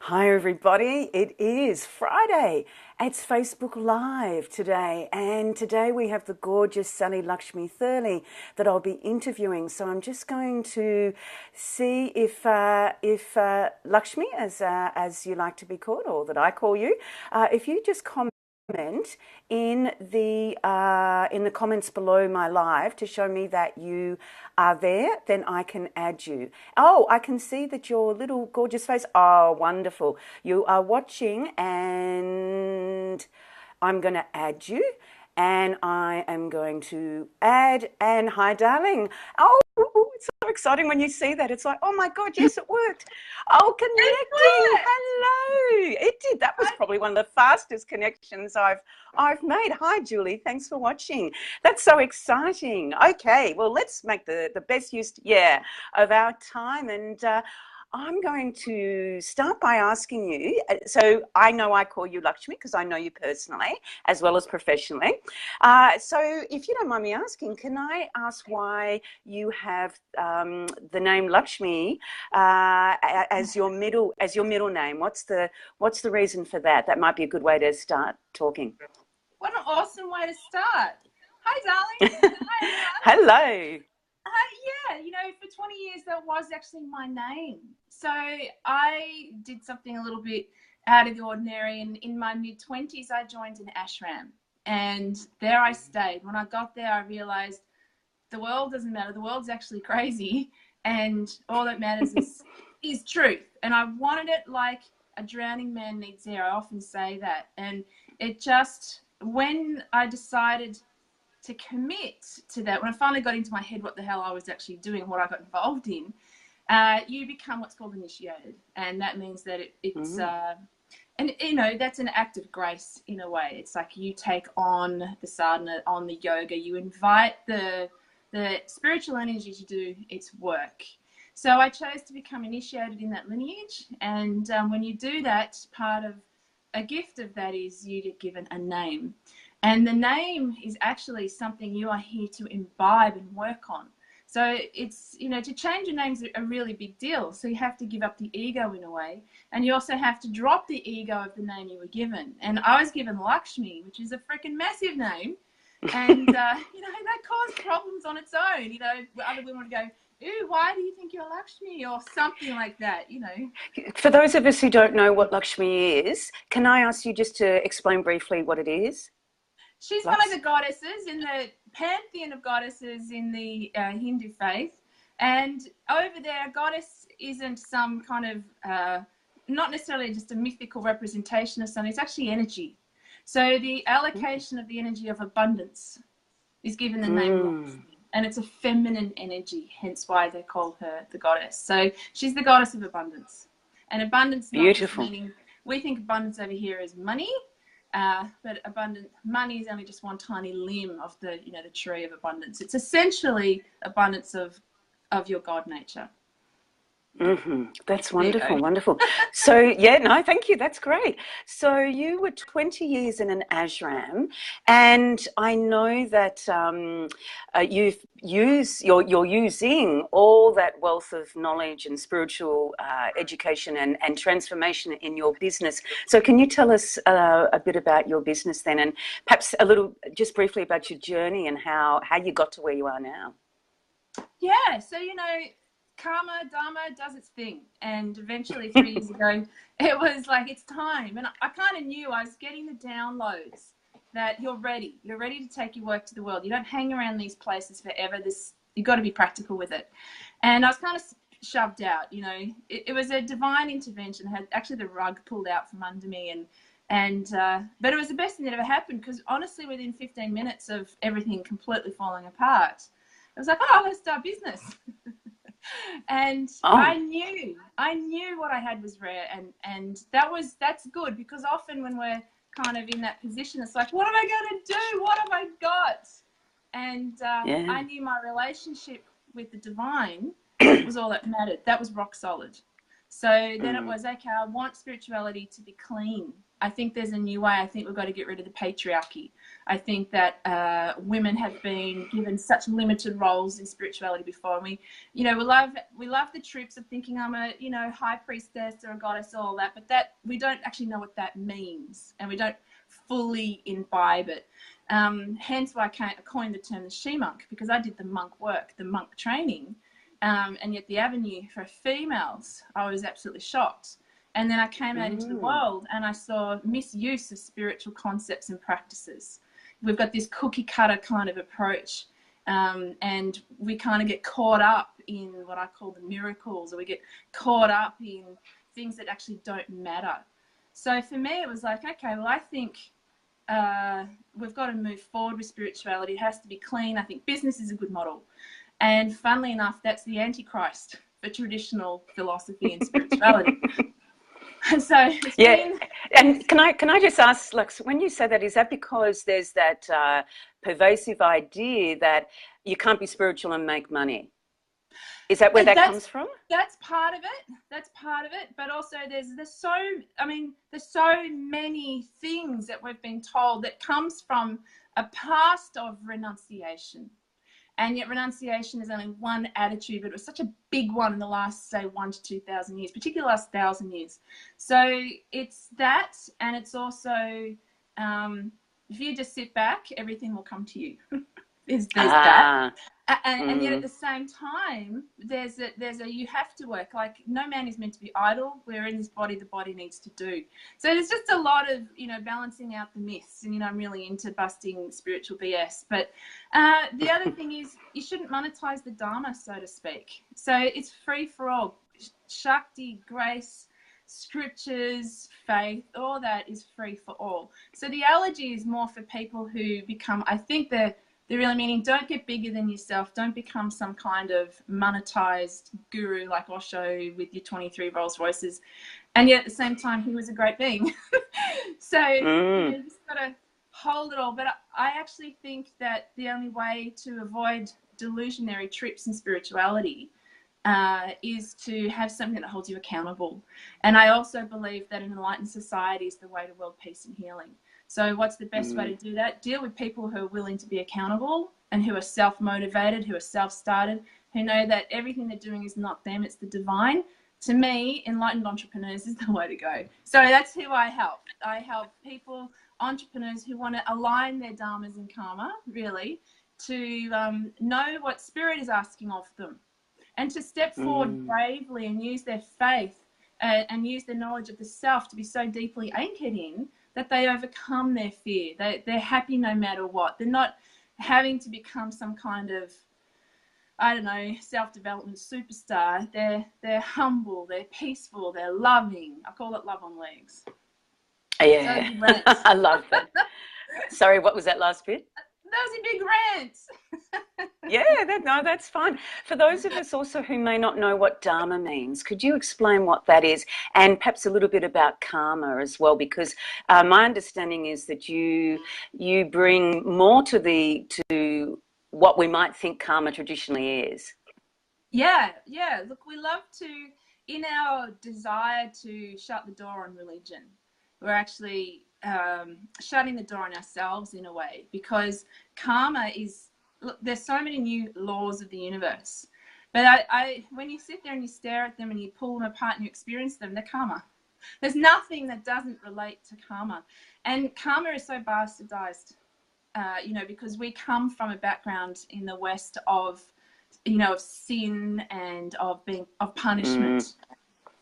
Hi, everybody. It is Friday. It's Facebook Live today, and today we have the gorgeous Sally Lakshmi Thurley that I'll be interviewing. So I'm just going to see if Lakshmi, as you like to be called, or that I call you, if you just comment in the comments below my live to show me that you are there, then I can add you. Oh, I can see that your little gorgeous face. Oh, wonderful. You are watching, and I'm going to add you. And I am going to add, and hi, darling. Oh, it's so exciting when you see that. It's like, oh my God, yes, it worked. Oh, connecting. Hello. It did. That was probably one of the fastest connections I've made. Hi, Julie. Thanks for watching. That's so exciting. Okay, well, let's make the best use, of our time. And I'm going to start by asking you, so I know I call you Lakshmi because I know you personally as well as professionally. So if you don't mind me asking, can I ask why you have the name Lakshmi as your middle name? What's the reason for that? That might be a good way to start talking. What an awesome way to start. Hi, darling. Hi, everyone. Hello. Yeah, for 20 years, that was actually my name. So I did something a little bit out of the ordinary. And in my mid-20s, I joined an ashram. And there I stayed. When I got there, I realized the world doesn't matter. The world's actually crazy. And all that matters is truth. And I wanted it like a drowning man needs air. I often say that. And it just, when I decided to commit to that, when I finally got into my head what the hell I was actually doing, what I got involved in, you become what's called initiated. And that means that it's, and that's an act of grace in a way. It's like you take on the sadhana, on the yoga, you invite the spiritual energy to do its work. So I chose to become initiated in that lineage. And when you do that, part of a gift of that is you get given a name. And the name is actually something you are here to imbibe and work on. So it's, to change your name is a really big deal. So you have to give up the ego in a way. And you also have to drop the ego of the name you were given. And I was given Lakshmi, which is a freaking massive name. And, that caused problems on its own. Other women would go, ooh, why do you think you're Lakshmi? Or something like that, For those of us who don't know what Lakshmi is, can I ask you just to explain briefly what it is? She's one of the goddesses in the pantheon of goddesses in the Hindu faith. And over there, a goddess isn't some kind of, not necessarily just a mythical representation of something, it's actually energy. So the allocation of the energy of abundance is given the name Lakshmi. And it's a feminine energy, hence why they call her the goddess. So she's the goddess of abundance. And abundance, beautiful. Not just meaning, we think abundance over here is money. But abundant money is only just one tiny limb of the tree of abundance. It's essentially abundance of your God nature. That's wonderful, wonderful. So, thank you. That's great. So you were 20 years in an ashram, and I know that you're using all that wealth of knowledge and spiritual education and transformation in your business. So can you tell us a bit about your business then, and perhaps a little, just briefly, about your journey and how you got to where you are now? Yeah, so, karma, dharma does its thing. And eventually 3 years ago, it was like, it's time. And I kind of knew I was getting the downloads that you're ready. You're ready to take your work to the world. You don't hang around these places forever. You've got to be practical with it. And I was kind of shoved out, It was a divine intervention. I had actually the rug pulled out from under me. But it was the best thing that ever happened, because honestly, within 15 minutes of everything completely falling apart, I was like, I'm going to start business. And I knew what I had was rare, and that's good, because often when we're kind of in that position, it's like, what am I going to do? What have I got? And I knew my relationship with the divine was all that mattered. That was rock solid. So then it was, okay, I want spirituality to be clean. I think there's a new way. I think we've got to get rid of the patriarchy. I think that women have been given such limited roles in spirituality before. And we love the troops of thinking I'm a, high priestess or a goddess, all that, but that we don't actually know what that means, and we don't fully imbibe it. Hence why I coined the term the she-monk, because I did the monk work, the monk training, and yet the avenue for females, I was absolutely shocked. And then I came out into the world and I saw misuse of spiritual concepts and practices. We've got this cookie cutter kind of approach, and we kind of get caught up in what I call the miracles, or we get caught up in things that actually don't matter. So for me, it was like, okay, well, I think we've got to move forward with spirituality. It has to be clean. I think business is a good model. And funnily enough, that's the antichrist for traditional philosophy and spirituality. So it's been... And can I just ask, like, when you say that, is that because there's that pervasive idea that you can't be spiritual and make money? Is that where that comes from? That's part of it. That's part of it. But also there's so many things that we've been told that comes from a past of renunciation. And yet renunciation is only one attitude, but it was such a big one in the last, say, 1,000 to 2,000 years, particularly the last 1,000 years. So it's that, and it's also, if you just sit back, everything will come to you. There's that. And yet at the same time, there's a you have to work. Like, no man is meant to be idle. We're in this body, the body needs to do. So there's just a lot of, balancing out the myths. And, I'm really into busting spiritual BS. But the other thing is, you shouldn't monetize the Dharma, so to speak. So it's free for all. Shakti, grace, scriptures, faith, all that is free for all. So the allergy is more for people who become, I think they're really meaning, don't get bigger than yourself. Don't become some kind of monetized guru like Osho with your 23 Rolls Royces. And yet at the same time, he was a great being. So you just got to hold it all. But I actually think that the only way to avoid delusionary trips in spirituality is to have something that holds you accountable. And I also believe that an enlightened society is the way to world peace and healing. So what's the best way to do that? Deal with people who are willing to be accountable and who are self-motivated, who are self-started, who know that everything they're doing is not them, it's the divine. To me, enlightened entrepreneurs is the way to go. So that's who I help. I help people, entrepreneurs who want to align their dharmas and karma, really, to know what spirit is asking of them, and to step forward bravely and use their faith and use their knowledge of the self to be so deeply anchored in that they overcome their fear. They're happy no matter what. They're not having to become some kind of, I don't know, self-development superstar. They're humble, they're peaceful, they're loving. I call it love on legs. Yeah, I love that. Sorry, what was that last bit? That was a big rant. Yeah, that's fine. For those of us also who may not know what Dharma means, could you explain what that is, and perhaps a little bit about karma as well? Because my understanding is that you bring more to what we might think karma traditionally is. Yeah. Look, we love to, in our desire to shut the door on religion, we're actually shutting the door on ourselves in a way, because karma is, look, there's so many new laws of the universe, but I when you sit there and you stare at them and you pull them apart and you experience them, they're karma. There's nothing that doesn't relate to karma. And karma is so bastardized, because we come from a background in the West of, of sin and of punishment.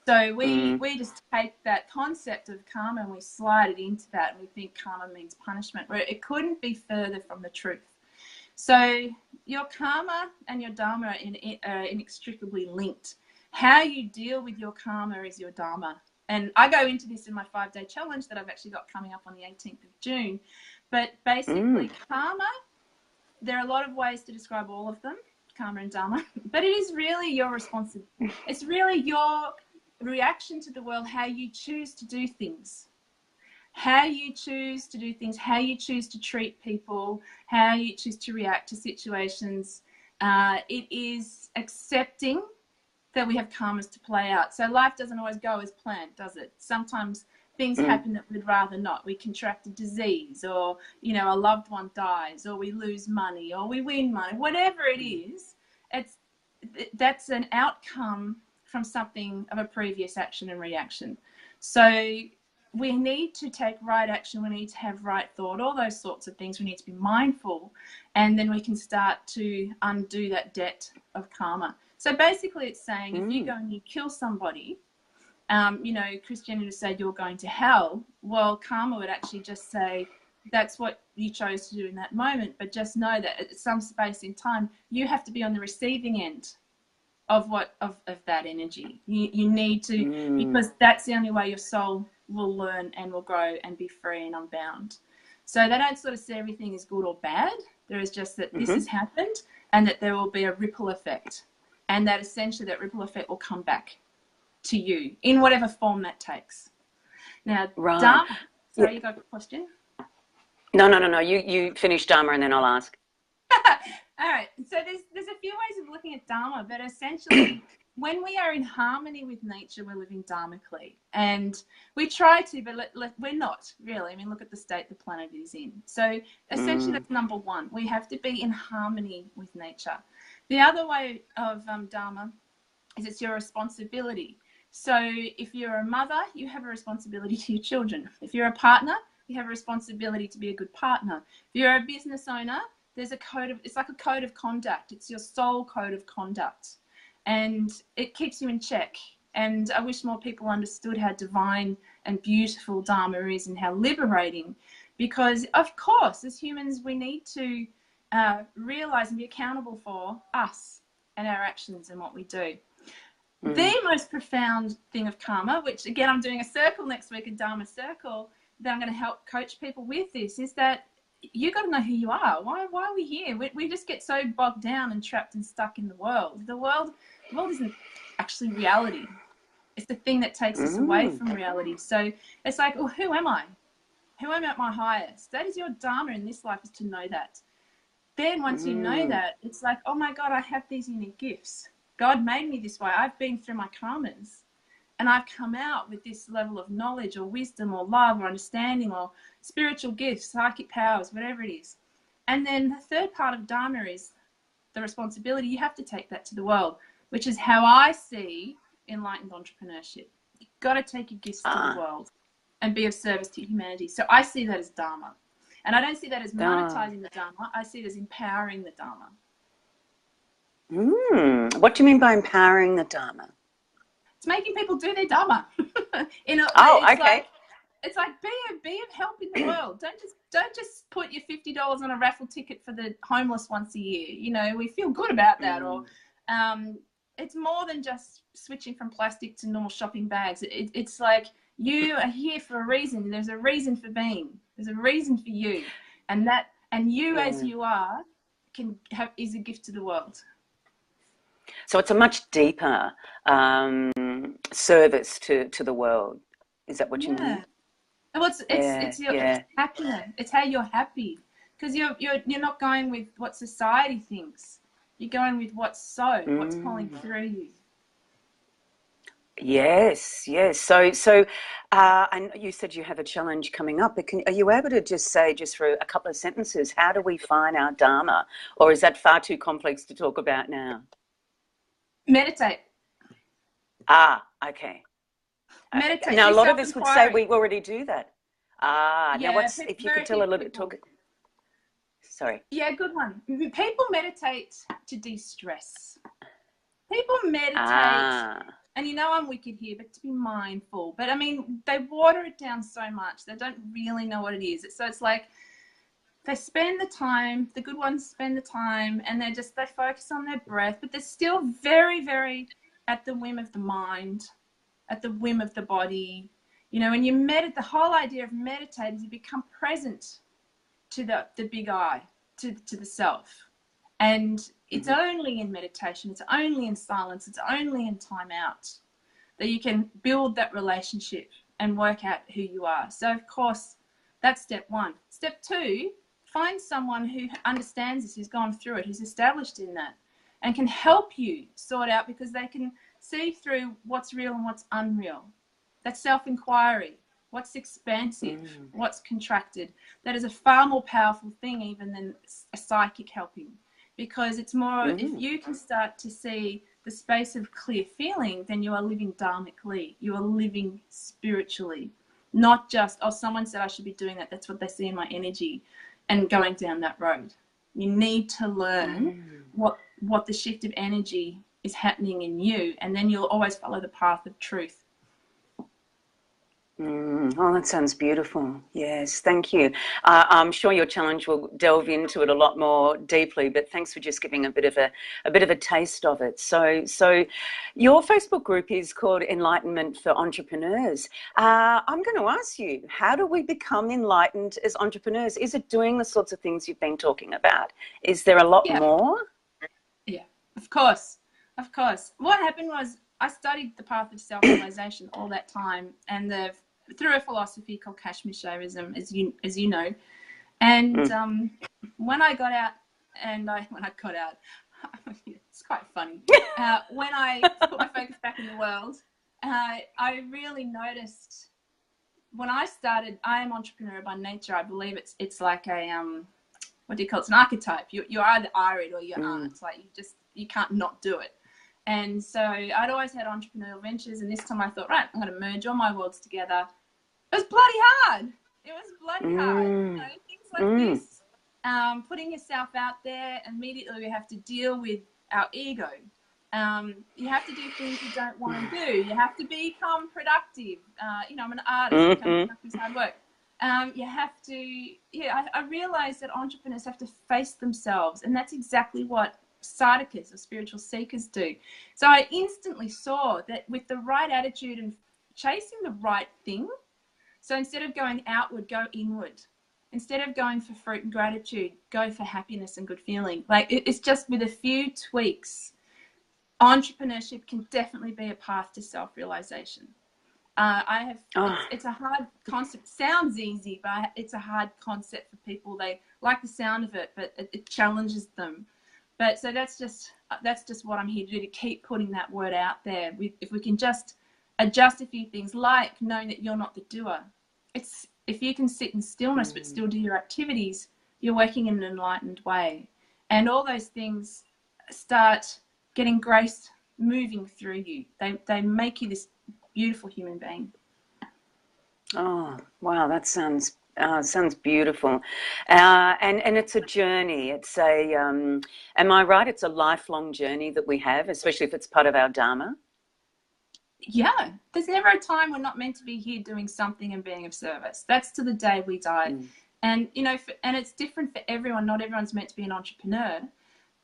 So we just take that concept of karma and we slide it into that, and we think karma means punishment, where it couldn't be further from the truth. So your karma and your dharma are inextricably linked. How you deal with your karma is your dharma. And I go into this in my 5-day challenge that I've actually got coming up on the 18th of June. But basically karma, there are a lot of ways to describe all of them, karma and dharma, but it is really your responsibility. It's really your reaction to the world, how you choose to do things. How you choose to do things, how you choose to treat people, how you choose to react to situations. It is accepting that we have karmas to play out. So life doesn't always go as planned, does it? Sometimes things happen that we'd rather not. We contract a disease, or, you know, a loved one dies, or we lose money, or we win money. Whatever it is, that's an outcome from something of a previous action and reaction. So we need to take right action. We need to have right thought, all those sorts of things. We need to be mindful, and then we can start to undo that debt of karma. So basically it's saying if you go and you kill somebody, you know, Christianity would say you're going to hell. Well, karma would actually just say that's what you chose to do in that moment, but just know that at some space in time, you have to be on the receiving end of that energy. You need to, because that's the only way your soul will learn and will grow and be free and unbound. So they don't sort of say everything is good or bad. There is just that this has happened, and that there will be a ripple effect, and that essentially that ripple effect will come back to you in whatever form that takes. Now, Dharma, sorry, you got a question? No. You finish Dharma and then I'll ask. All right. So there's a few ways of looking at Dharma, but essentially when we are in harmony with nature, we're living dharmically. And we try to, but we're not really. I mean, look at the state the planet is in. So essentially that's number one. We have to be in harmony with nature. The other way of Dharma is it's your responsibility. So if you're a mother, you have a responsibility to your children. If you're a partner, you have a responsibility to be a good partner. If you're a business owner, there's a it's like a code of conduct. It's your soul code of conduct. And it keeps you in check. And I wish more people understood how divine and beautiful Dharma is and how liberating. Because, of course, as humans, we need to realize and be accountable for us and our actions and what we do. The most profound thing of karma, which, again, I'm doing a circle next week, a Dharma circle, that I'm going to help coach people with this, is that you got to know who you are. Why are we here? We just get so bogged down and trapped and stuck in the world. The world isn't actually reality. It's the thing that takes us away from reality. So it's like, well, who am I? Who am I at my highest? That is your Dharma in this life, is to know that. Then once you know that, it's like, oh my God, I have these unique gifts. God made me this way. I've been through my karmas, and I've come out with this level of knowledge or wisdom or love or understanding or spiritual gifts, psychic powers, whatever it is. And then the third part of Dharma is the responsibility. You have to take that to the world, which is how I see enlightened entrepreneurship. You've got to take your gifts to the world and be of service to humanity. So I see that as Dharma. And I don't see that as monetizing the Dharma. I see it as empowering the Dharma. What do you mean by empowering the Dharma? It's making people do their Dharma. Okay. It's like be of help in the world. Don't just put your $50 on a raffle ticket for the homeless once a year. You know, we feel good about that. Or it's more than just switching from plastic to normal shopping bags. It's like you are here for a reason. There's a reason for being. There's a reason for you, and you as you are is a gift to the world. So it's a much deeper service to the world. Is that what you mean? Well, it's your happiness. It's how you're happy, because you're not going with what society thinks. You're going with what's calling through you. Yes. So and you said you have a challenge coming up. But are you able to just say, just for a couple of sentences, how do we find our Dharma? Or is that far too complex to talk about now? Meditate. Okay. Meditate. Now, a lot of us would say we already do that. Now if you could tell a little bit, sorry. Yeah, good one. People meditate to de-stress. People meditate, and you know I'm wicked here, but to be mindful. But I mean, they water it down so much, they don't really know what it is. So it's like, they spend the time, the good ones spend the time, and they focus on their breath, but they're still very, very at the whim of the mind, at the whim of the body. You know, when you the whole idea of meditate is you become present to the big I, to the self. And it's only in meditation, it's only in silence, it's only in time out that you can build that relationship and work out who you are. So, of course, that's step one. Step two, find someone who understands this, who's gone through it, who's established in that, and can help you sort out, because they can see through what's real and what's unreal. That's self-inquiry. What's expansive? What's contracted? That is a far more powerful thing even than a psychic helping, because it's more, if you can start to see the space of clear feeling, then you are living dharmically. You are living spiritually, not just, oh, someone said I should be doing that. That's what they see in my energy, and going down that road. You need to learn what the shift of energy is happening in you, and then you'll always follow the path of truth. Oh, that sounds beautiful. Yes, thank you. I'm sure your challenge will delve into it a lot more deeply, but thanks for just giving a bit of a taste of it. So your Facebook group is called Enlightenment for Entrepreneurs. I'm going to ask you, how do we become enlightened as entrepreneurs? Is it doing the sorts of things you've been talking about? Is there a lot more? Yeah, of course. Of course. What happened was I studied the path of self-realization all that time, and through a philosophy called Kashmir Shaivism, as you know. And when I got out, it's quite funny. When I put my focus back in the world, I really noticed when I started. I am entrepreneur by nature. I believe it's like a what do you call it? It's an archetype. You either are it or you aren't. It's like you can't not do it. And so I'd always had entrepreneurial ventures, and this time I thought, right, I'm going to merge all my worlds together. It was bloody hard. It was bloody hard. You know, things like this, putting yourself out there, immediately we have to deal with our ego. You have to do things you don't want to do. You have to become productive. You know, I'm an artist. Becoming productive is hard work. You have to, I realized that entrepreneurs have to face themselves, and that's exactly what sadhakas or spiritual seekers do. So I instantly saw that with the right attitude and chasing the right thing, so instead of going outward, go inward. Instead of going for fruit and gratitude, go for happiness and good feeling. Like it's just with a few tweaks, entrepreneurship can definitely be a path to self-realization. It's a hard concept. Sounds easy, but it's a hard concept for people. They like the sound of it, but it challenges them. But so that's just what I'm here to do, to keep putting that word out there. If we can just adjust a few things, like knowing that you're not the doer. If you can sit in stillness but still do your activities, you're working in an enlightened way. And all those things start getting grace moving through you. They make you this beautiful human being. Oh, wow, that sounds beautiful. And it's a journey. It's am I right? It's a lifelong journey that we have, especially if it's part of our Dharma. Yeah. There's never a time we're not meant to be here doing something and being of service. That's to the day we die. And, you know, and it's different for everyone. Not everyone's meant to be an entrepreneur,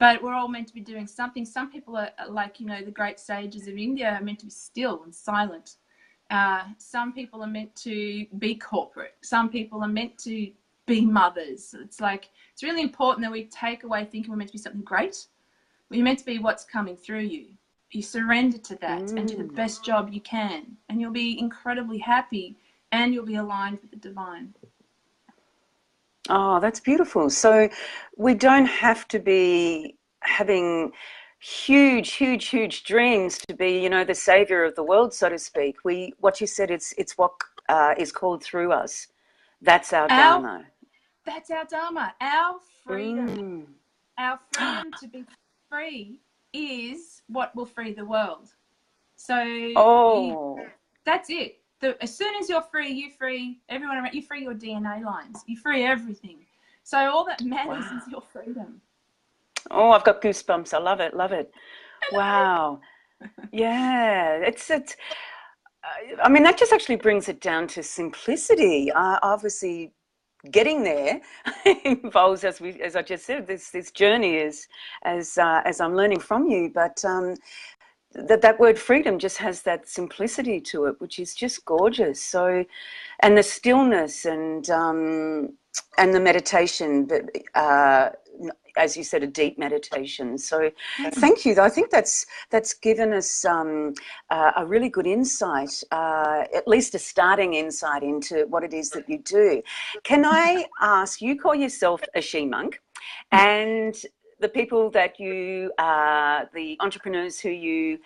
but we're all meant to be doing something. Some people are like, you know, the great sages of India are meant to be still and silent. Some people are meant to be corporate. Some people are meant to be mothers. It's like, it's really important that we take away thinking we're meant to be something great. We're meant to be what's coming through you. You surrender to that and do the best job you can, and you'll be incredibly happy, and you'll be aligned with the divine. Oh, that's beautiful. So we don't have to be having huge dreams to be, you know, the savior of the world, so to speak. What you said, it's what is called through us. That's our Dharma. That's our Dharma. Our freedom. Our freedom to be free is what will free the world. So that's it. As soon as you're free, you free everyone around. You free your DNA lines. You free everything. So all that matters is your freedom. Oh, I've got goosebumps. I love it. Wow. Yeah, it's I mean, that just actually brings it down to simplicity. Obviously, getting there involves, as I just said, this journey is as I'm learning from you. But that word freedom just has that simplicity to it, which is just gorgeous. So, and the stillness and the meditation, as you said, a deep meditation. So thank you. I think that's given us a really good insight, at least a starting insight into what it is that you do. Can I ask, you call yourself a she monk, and the people that you, the entrepreneurs who you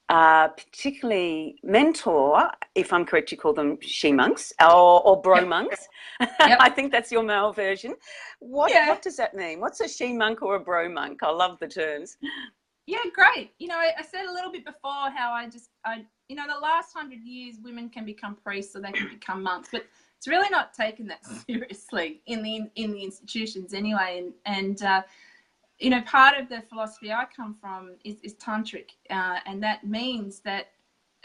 particularly mentor, if I'm correct, you call them she monks or bro Yep. monks. Yep. I think that's your male version. Yeah. What does that mean? What's a she monk or a bro monk? I love the terms. Yeah, great. You know, I said a little bit before how you know, the last 100 years, women can become priests or they can become monks, but it's really not taken that seriously in the institutions anyway. And you know, part of the philosophy I come from is tantric, and that means that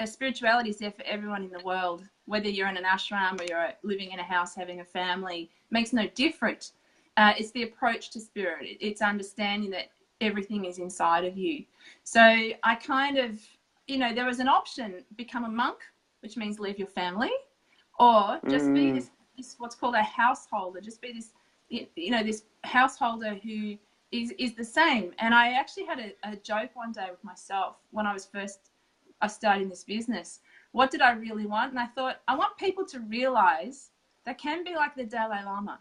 spirituality is there for everyone in the world, whether you're in an ashram or you're living in a house having a family, makes no difference. It's the approach to spirit. It's understanding that everything is inside of you. So I kind of, you know, there was an option: become a monk, which means leave your family, or just be this what's called a householder. Just be this, you know, this householder who is the same. And I actually had a joke one day with myself when I started this business. What did I really want? And I thought, I want people to realize they can be like the Dalai Lama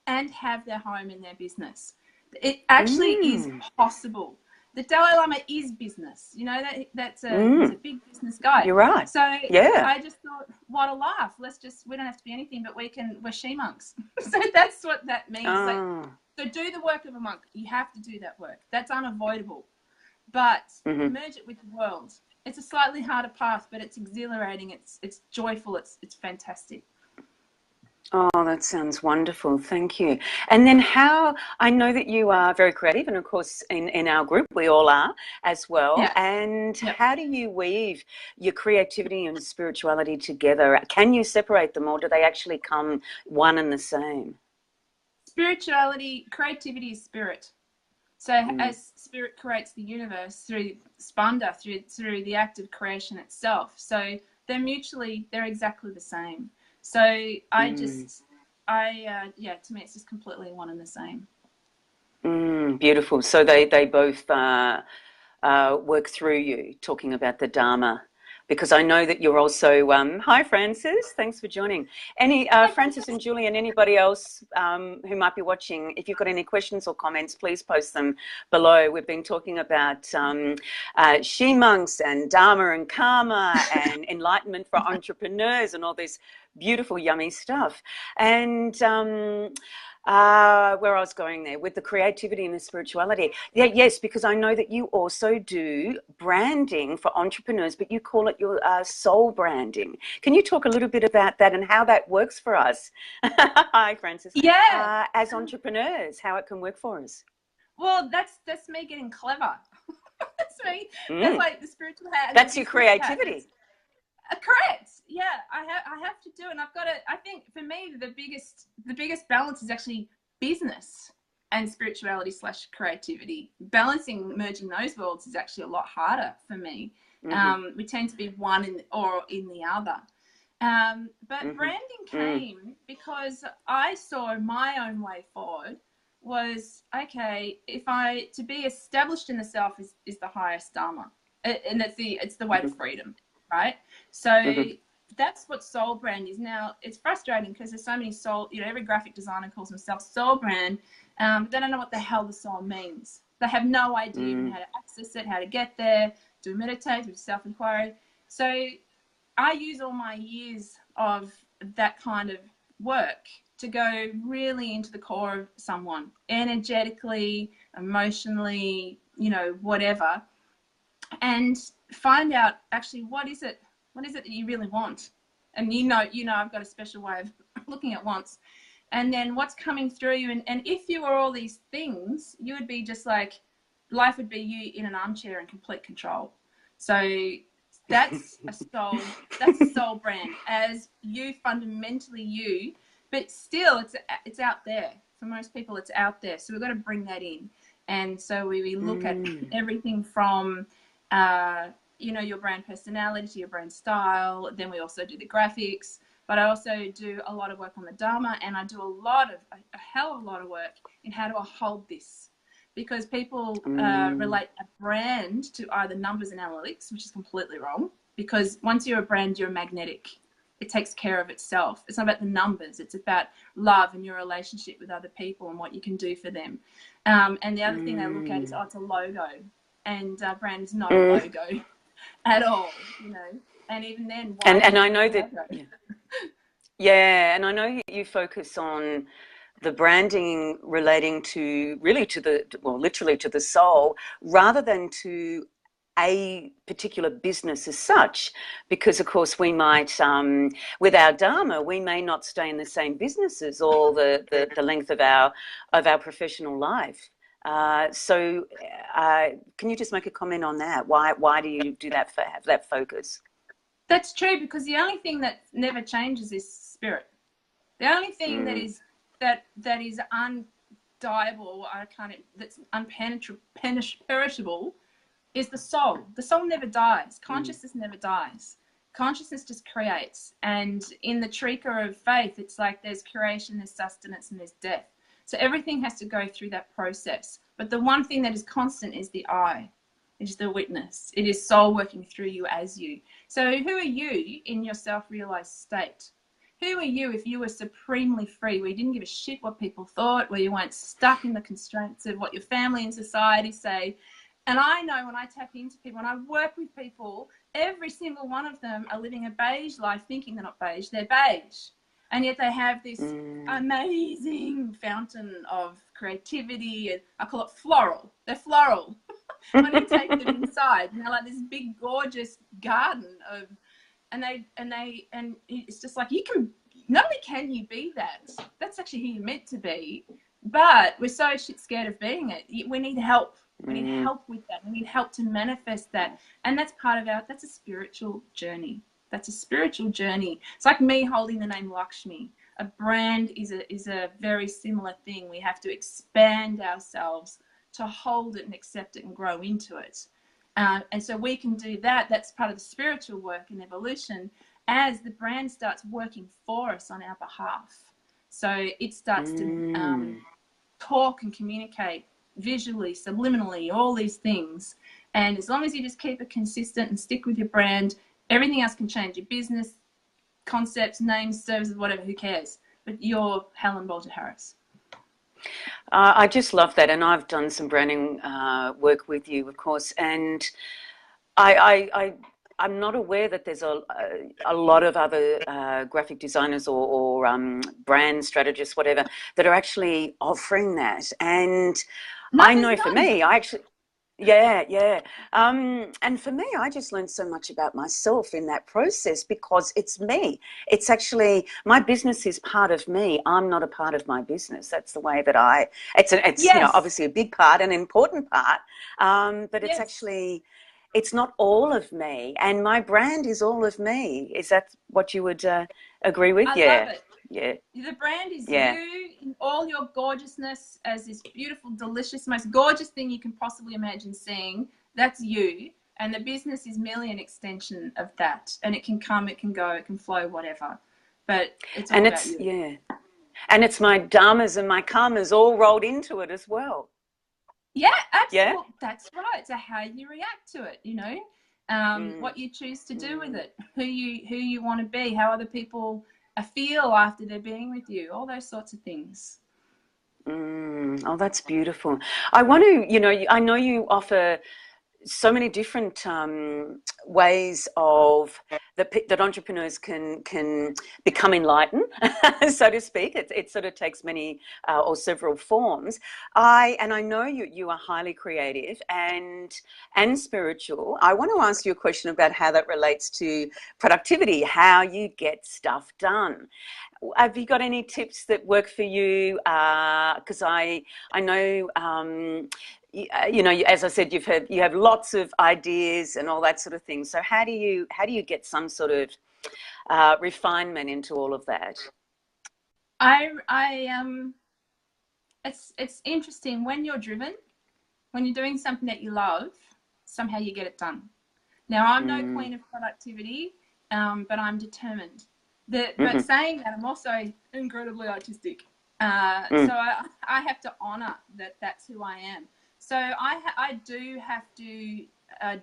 and have their home in their business. It actually is possible. The Dalai Lama is business. You know, he's a big business guy. You're right. So yeah. I just thought, what a laugh. We don't have to be anything, but we're she monks. So that's what that means. So do the work of a monk. You have to do that work. That's unavoidable. But merge it with the world. It's a slightly harder path, but it's exhilarating. It's joyful. It's fantastic. Oh, that sounds wonderful. Thank you. And then I know that you are very creative, and of course in our group we all are as well. Yeah. And how do you weave your creativity and spirituality together? Can you separate them, or do they actually come one and the same? Creativity is spirit. So as spirit creates the universe through spanda, through the act of creation itself. So they're exactly the same. So to me, it's just completely one and the same. Beautiful. So they both work through you, talking about the Dharma. Because I know that you're also, hi Francis, thanks for joining. Francis and Julie and anybody else who might be watching, if you've got any questions or comments, please post them below. We've been talking about she monks and Dharma and Karma and enlightenment for entrepreneurs and all this beautiful, yummy stuff. And where I was going there with the creativity and the spirituality. Yes, because I know that you also do branding for entrepreneurs, but you call it your soul branding. Can you talk a little bit about that and how that works for us? Hi, Francis. Yeah. As entrepreneurs, how it can work for us. Well, that's me getting clever. That's me. That's like the spiritual hat. That's your creativity. Correct. Yeah, I have to do it. And I've got to, I think for me, the biggest balance is actually business and spirituality / creativity. Merging those worlds is actually a lot harder for me. We tend to be one in the other. But branding came because I saw my own way forward was, okay, to be established in the self is the highest dharma. And it's the way to freedom. Right. So that's what soul brand is. Now it's frustrating because there's so many every graphic designer calls themselves soul brand. But they don't know what the hell the soul means. They have no idea even how to access it, how to get there, do meditate, do self-inquiry. So I use all my years of that kind of work to go really into the core of someone, energetically, emotionally, whatever, and find out actually what is it that you really want. And I've got a special way of looking at wants, and then what's coming through you. And if you were all these things, you would be just like, life would be you in an armchair in complete control. So that's a soul brand, as you, fundamentally you, but still it's out there. For most people, it's out there. So we've got to bring that in. And so we look at everything from your brand personality to your brand style. Then we also do the graphics, but I also do a lot of work on the Dharma, and I do a hell of a lot of work in how do I hold this, because people relate a brand to either numbers and analytics, which is completely wrong, because once you're a brand, you're magnetic. It takes care of itself. It's not about the numbers. It's about love and your relationship with other people and what you can do for them. And the other thing they look at is, it's a logo. And brand is not a logo. at all, you know. And even then, why And do I you know do that, logo? yeah. Yeah, and I know you focus on the branding relating to really to the, well, literally to the soul, rather than to a particular business as such, because of course we might, with our dharma, we may not stay in the same businesses all the length of our professional life. Can you just make a comment on that? Why do you do that, have that focus? That's true, because the only thing that never changes is spirit. The only thing that Mm, is that is undiable, that's unperishable, is the soul. The soul never dies. mm, Consciousness never dies. Consciousness just creates. And in the trika of faith, it's like there's creation, there's sustenance, and there's death. So everything has to go through that process. But the one thing that is constant is the I. It is the witness. It is soul working through you as you. So who are you in your self-realized state? Who are you if you were supremely free, where you didn't give a shit what people thought, where you weren't stuck in the constraints of what your family and society say? And I know when I tap into people, when I work with people, every single one of them are living a beige life, thinking they're not beige, they're beige. And yet they have this mm. amazing fountain of creativity, and I call it floral. They're floral. When you take them inside, and they're like this big, gorgeous garden of, and it's just like, you can, not only can you be that, that's actually who you're meant to be, but we're so shit scared of being it. We need help. We need help with that. We need help to manifest that. And that's part of that's a spiritual journey. That's a spiritual journey. It's like me holding the name Lakshmi. A brand is a very similar thing. We have to expand ourselves to hold it and accept it and grow into it. And so we can do that. That's part of the spiritual work and evolution, as the brand starts working for us on our behalf. So it starts to talk and communicate visually, subliminally, all these things. And as long as you just keep it consistent and stick with your brand, everything else can change. Your business, concepts, names, services, whatever, who cares? But you're Helen Bolger-Harris. I just love that, and I've done some branding work with you, of course, and I'm not aware that there's a lot of other graphic designers or brand strategists, whatever, that are actually offering that. And No, I there's know for none. me, I actually, yeah, yeah. And for me, I just learned so much about myself in that process, because it's me. It's actually, my business is part of me. I'm not a part of my business. That's the way that it's Yes. obviously a big part, an important part, but it's Yes. actually, it's not all of me. And my brand is all of me. Is that what you would agree with? I love Yeah, it. yeah, The brand is yeah. you in all your gorgeousness, as this beautiful, delicious, most gorgeous thing you can possibly imagine seeing. That's you. And the business is merely an extension of that. And it can come, it can go, it can flow, whatever. But it's all And about it's, you. yeah. And it's my dharmas and my karmas all rolled into it as well. Yeah, Yeah? absolutely. That's right. So how you react to it, Mm, what you choose to do with mm, it, who you want to be, how other people feel after they're being with you, all those sorts of things. mm. Oh, that's beautiful. I want to, I know you offer so many different ways of that entrepreneurs can become enlightened, so to speak. It sort of takes many or several forms. I know you are highly creative and spiritual. I want to ask you a question about how that relates to productivity, how you get stuff done. Have you got any tips that work for you? Because I know as I said, you have lots of ideas and all that sort of thing. So how do you get some sort of refinement into all of that? I it's interesting when you're driven, when you're doing something that you love, somehow you get it done. Now, I'm no Mm, queen of productivity, but I'm determined. But mm-hmm, saying that, I'm also incredibly artistic. So mm, I have to honor that that's who I am. So I do have to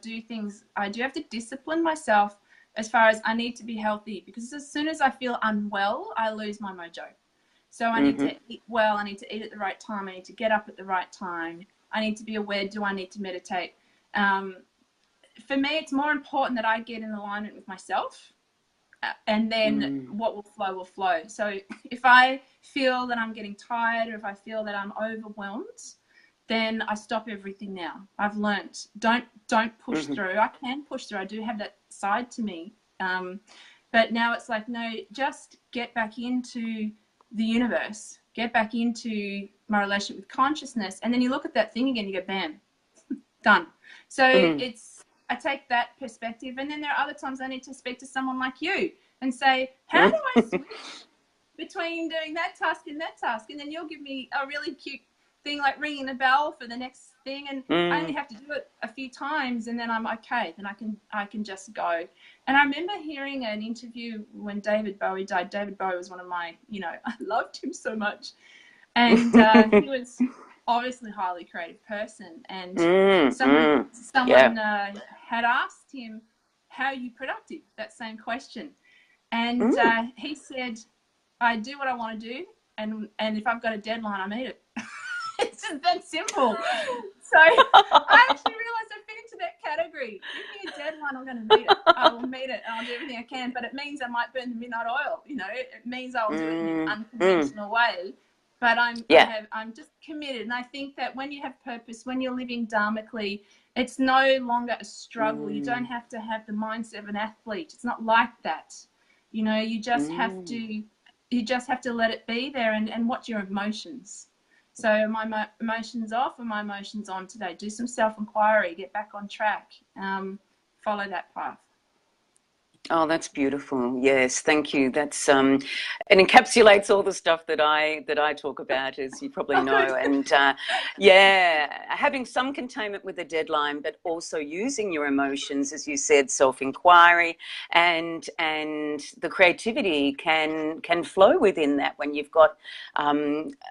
do things. I do have to discipline myself as far as I need to be healthy, because as soon as I feel unwell, I lose my mojo. So I need mm-hmm, to eat well. I need to eat at the right time. I need to get up at the right time. I need to be aware. Do I need to meditate? Um, for me, it's more important that I get in alignment with myself, and then what will flow will flow. So if I feel that I'm getting tired, or if I feel that I'm overwhelmed, then I stop everything now. I've learnt, don't push through. I can push through. I do have that side to me. But now it's like, no, just get back into the universe, get back into my relationship with consciousness. And then you look at that thing again, you go, bam, done. So I take that perspective. And then there are other times I need to speak to someone like you and say, how do I switch between doing that task and that task? And then you'll give me a really cute thing like ringing the bell for the next thing, and I only have to do it a few times, and then I'm okay. Then I can just go. And I remember hearing an interview when David Bowie died. David Bowie was one of my, I loved him so much, and he was obviously a highly creative person. And someone had asked him, "How are you productive?" That same question, and he said, "I do what I want to do, and if I've got a deadline, I meet it." It's just that simple. So I actually realized I fit into that category. Give me a deadline, I'm going to meet it. I will meet it, and I'll do everything I can. But it means I might burn the midnight oil. It means I'll do it in an unconventional way. But I'm just committed. And I think that when you have purpose, when you're living dharmically, it's no longer a struggle. You don't have to have the mindset of an athlete. It's not like that. You just have to let it be there and watch your emotions. So are my emotions off or my emotions on today? Do some self-inquiry, get back on track, follow that path. Oh, that's beautiful. Yes, thank you. That's it encapsulates all the stuff that I talk about, as you probably know. And having some containment with a deadline, but also using your emotions, as you said, self-inquiry and the creativity can flow within that when you've got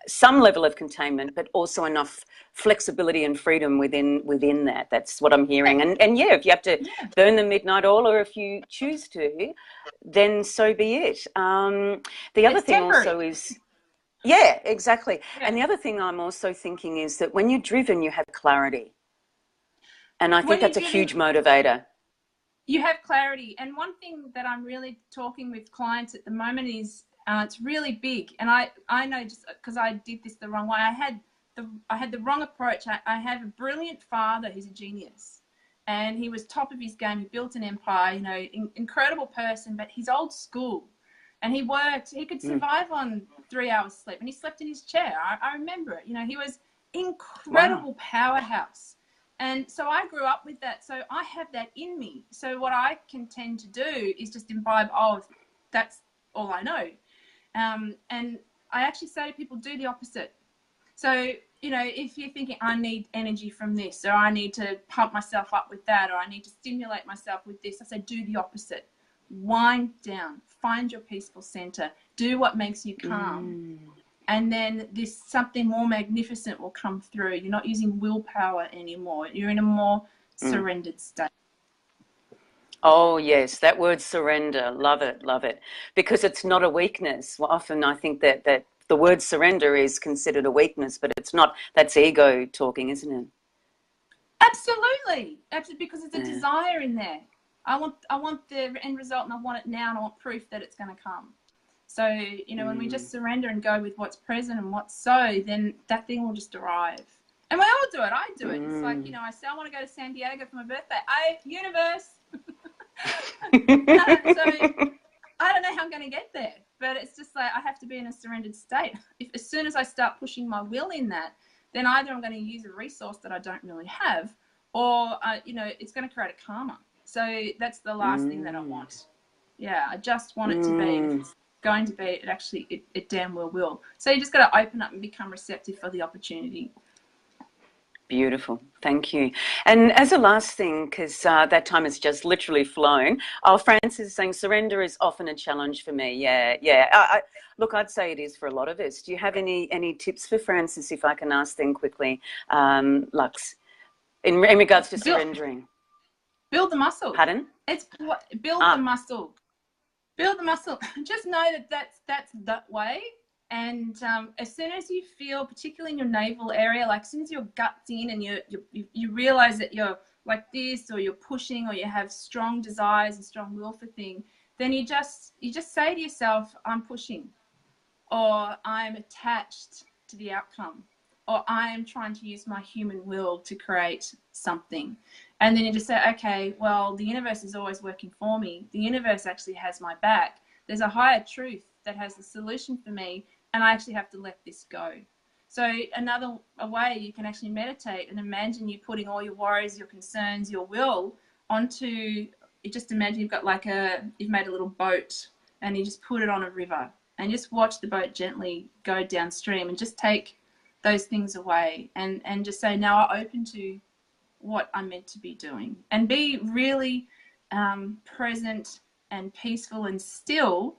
some level of containment, but also enough flexibility and freedom within that. That's what I'm hearing. And if you have to burn the midnight oil, or if you choose to, then so be it. The other thing also is, exactly. Yeah. And the other thing I'm also thinking is that when you're driven, you have clarity. And I think that's a huge motivator. You have clarity. And one thing that I'm really talking with clients at the moment is it's really big. And I know, just because I did this the wrong way, I had the wrong approach. I have a brilliant father who's a genius. And he was top of his game. He built an empire, incredible person, but he's old school. And he could survive on 3 hours sleep, and he slept in his chair. I remember it. He was incredible powerhouse. And so I grew up with that. So I have that in me. So what I can tend to do is just imbibe, that's all I know. And I actually say to people, do the opposite. So, if you're thinking, I need energy from this, or I need to pump myself up with that, or I need to stimulate myself with this, I say, do the opposite. Wind down, find your peaceful center, do what makes you calm. And then something more magnificent will come through. You're not using willpower anymore. You're in a more surrendered state. Oh, yes, that word surrender. Love it, love it. Because it's not a weakness. Well, often I think that the word surrender is considered a weakness, but it's not. That's ego talking, isn't it? Absolutely. Absolutely, because it's a desire in there. I want the end result, and I want it now, and I want proof that it's going to come. So, when we just surrender and go with what's present and what's so, then that thing will just arrive. And we all do it. I do it. It's like, I say I want to go to San Diego for my birthday. Universe. So I don't know how I'm going to get there, but it's just like I have to be in a surrendered state. As soon as I start pushing my will in that, then either I'm going to use a resource that I don't really have, or it's going to create a karma. So that's the last thing that I want. Yeah, I just want it to be. If it's going to be, it damn well will. So you just got to open up and become receptive for the opportunity. Beautiful. Thank you. And as a last thing, because that time has just literally flown, Francis is saying surrender is often a challenge for me. Yeah. Look, I'd say it is for a lot of us. Do you have any tips for Francis, if I can ask them quickly, Lux, in regards to surrendering? Build the muscle. Pardon? Build the muscle. Build the muscle. Just know that's that way. And as soon as you feel, particularly in your navel area, like as soon as your gut's in and you realize that you're like this, or you're pushing, or you have strong desires and strong will for things, then you just say to yourself, I'm pushing, or I'm attached to the outcome, or I am trying to use my human will to create something. And then you just say, okay, well, the universe is always working for me. The universe actually has my back. There's a higher truth that has the solution for me, and I actually have to let this go. So a way you can actually meditate and imagine you putting all your worries, your concerns, your will onto, you just imagine you've got like you've made a little boat, and you just put it on a river, and just watch the boat gently go downstream, and just take those things away, and just say, now I'm open to what I'm meant to be doing, and be really present and peaceful and still,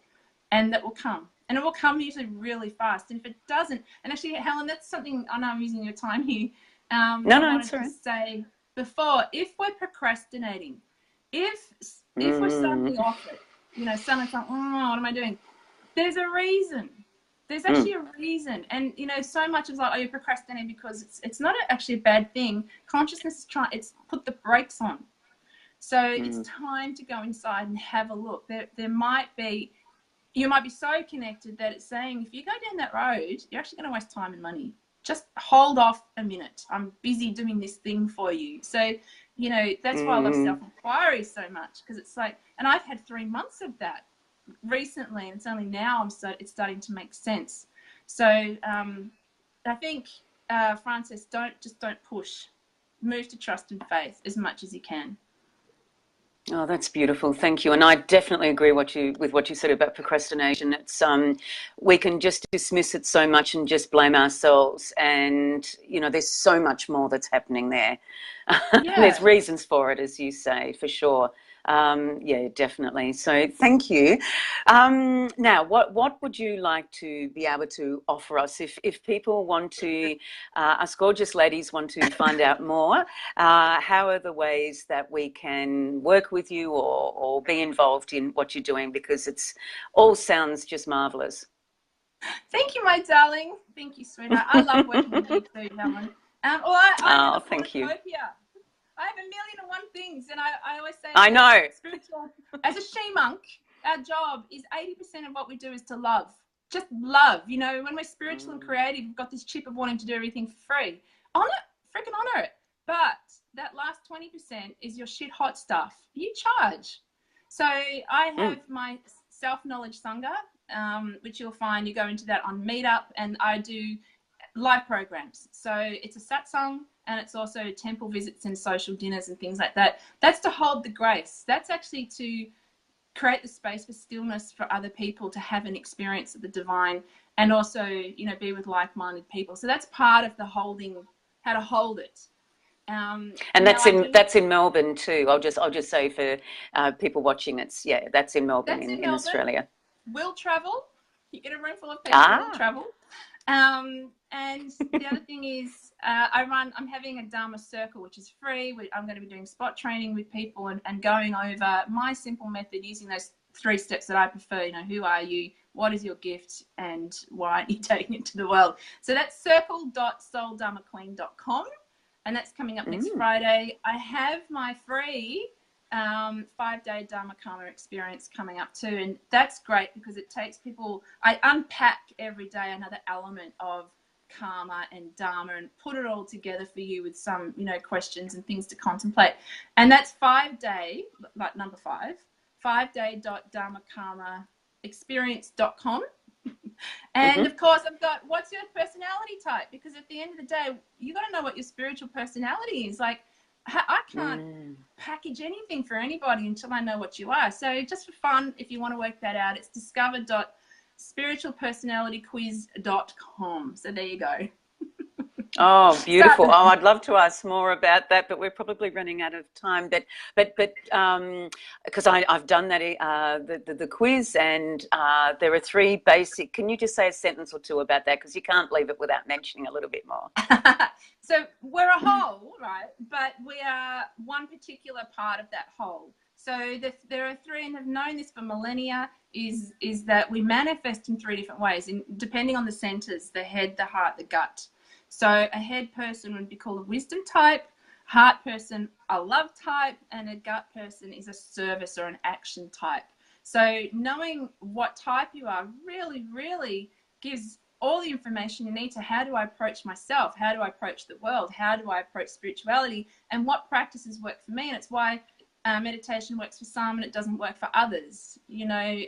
and that will come. And it will come usually really fast. And if it doesn't, and actually, Helen, that's something, I know I'm using your time here. I wanted to say before, if we're procrastinating, if we're suddenly off it, you know, suddenly like, oh, what am I doing? There's a reason. There's actually a reason. And, you know, so much is like, oh, you're procrastinating because it's not actually a bad thing. Consciousness is it's put the brakes on. So it's time to go inside and have a look. There might be, you might be so connected that it's saying, if you go down that road, you're actually going to waste time and money. Just hold off a minute. I'm busy doing this thing for you. So, you know, that's why I love self-inquiry so much, because it's like, and I've had 3 months of that recently, and it's only now it's starting to make sense. So I think, Frances, don't push. Move to trust and faith as much as you can. Oh, that's beautiful. Thank you. And I definitely agree with what you said about procrastination. It's we can just dismiss it so much and just blame ourselves. And, you know, there's so much more that's happening there. Yeah. There's reasons for it, as you say, for sure. Yeah, definitely. So thank you. Now, what would you like to be able to offer us if people want to, us gorgeous ladies want to find out more? How are the ways that we can work with you or be involved in what you're doing? Because it's all sounds just marvelous. Thank you, my darling. Thank you, sweetheart. I love working with you too, Helen. Thank you. I have 1,000,001 things, and I always say, I know. Spiritual, as a she-monk, our job is 80% of what we do is to love. Just love. You know, when we're spiritual and creative, we've got this chip of wanting to do everything for free. Freaking honor it. But that last 20% is your shit hot stuff. You charge. So I have my self-knowledge Sangha, which you'll find, you go into that on Meetup, and I do live programs. So it's a satsang, and it's also temple visits and social dinners and things like that. That's to hold the grace. That's actually to create the space for stillness for other people to have an experience of the divine, and also, you know, be with like-minded people. So that's part of the holding, how to hold it. And that's in Melbourne too. I'll just say for people watching, that's in Melbourne, in Australia. Will travel. You get a room full of people. Will travel. And the other thing is, I'm having a Dharma circle, which is free. I'm going to be doing spot training with people and going over my simple method using those 3 steps that I prefer. You know, who are you? What is your gift? And why are you taking it to the world? So that's circle.souldharmaqueen.com. And that's coming up next Friday. I have my free 5-day Dharma Karma experience coming up too. And that's great because it takes people, I unpack every day another element of karma and dharma and put it all together for you with some, you know, questions and things to contemplate. And that's 5-day, like number 5day.dharmakarmaexperience.com. And of course, I've got, what's your personality type? Because at the end of the day, you got to know what your spiritual personality is. Like, I can't package anything for anybody until I know what you are. So just for fun, if you want to work that out, it's discover.spiritualpersonalityquiz.com. So there you go. Oh, beautiful. Oh, I'd love to ask more about that, but we're probably running out of time. But because I've done that, the quiz, and there are 3 basic. Can you just say a sentence or 2 about that? Because you can't leave it without mentioning a little bit more. So we're a whole, right? But we are one particular part of that whole. So there are 3, and have known this for millennia, is that we manifest in 3 different ways, depending on the centers: the head, the heart, the gut. So a head person would be called a wisdom type, heart person, a love type, and a gut person is a service or an action type. So knowing what type you are really, really gives all the information you need to how do I approach myself, how do I approach the world, how do I approach spirituality, and what practices work for me. And it's why meditation works for some and it doesn't work for others. You know,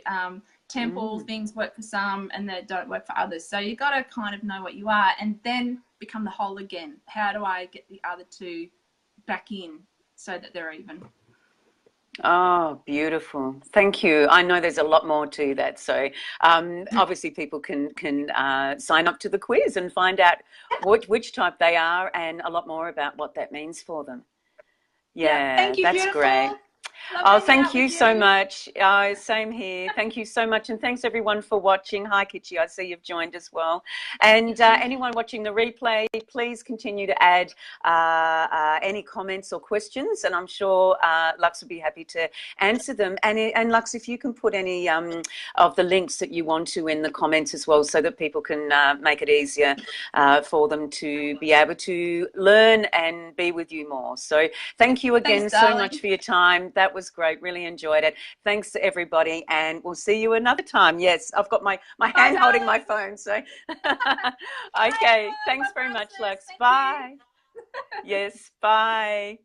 temple things work for some and they don't work for others. So you got to kind of know what you are and then become the whole again. How do I get the other two back in so that they're even? Oh, beautiful. Thank you. I know there's a lot more to that. So obviously people can sign up to the quiz and find out which type they are and a lot more about what that means for them. Yeah, thank you, that's beautiful. great. Love thank you so much. Same here. Thank you so much. And thanks everyone for watching. Hi, Kitchi. I see you've joined as well. And anyone watching the replay, please continue to add any comments or questions. And I'm sure Lux will be happy to answer them. And Lux, if you can put any of the links that you want to in the comments as well so that people can make it easier for them to be able to learn and be with you more. So thank you again so much for your time. That was great. Really enjoyed it. Thanks to everybody, and we'll see you another time. Yes, I've got my hand holding my phone. So, okay. Thanks very much, Lux. Bye. Yes. Bye.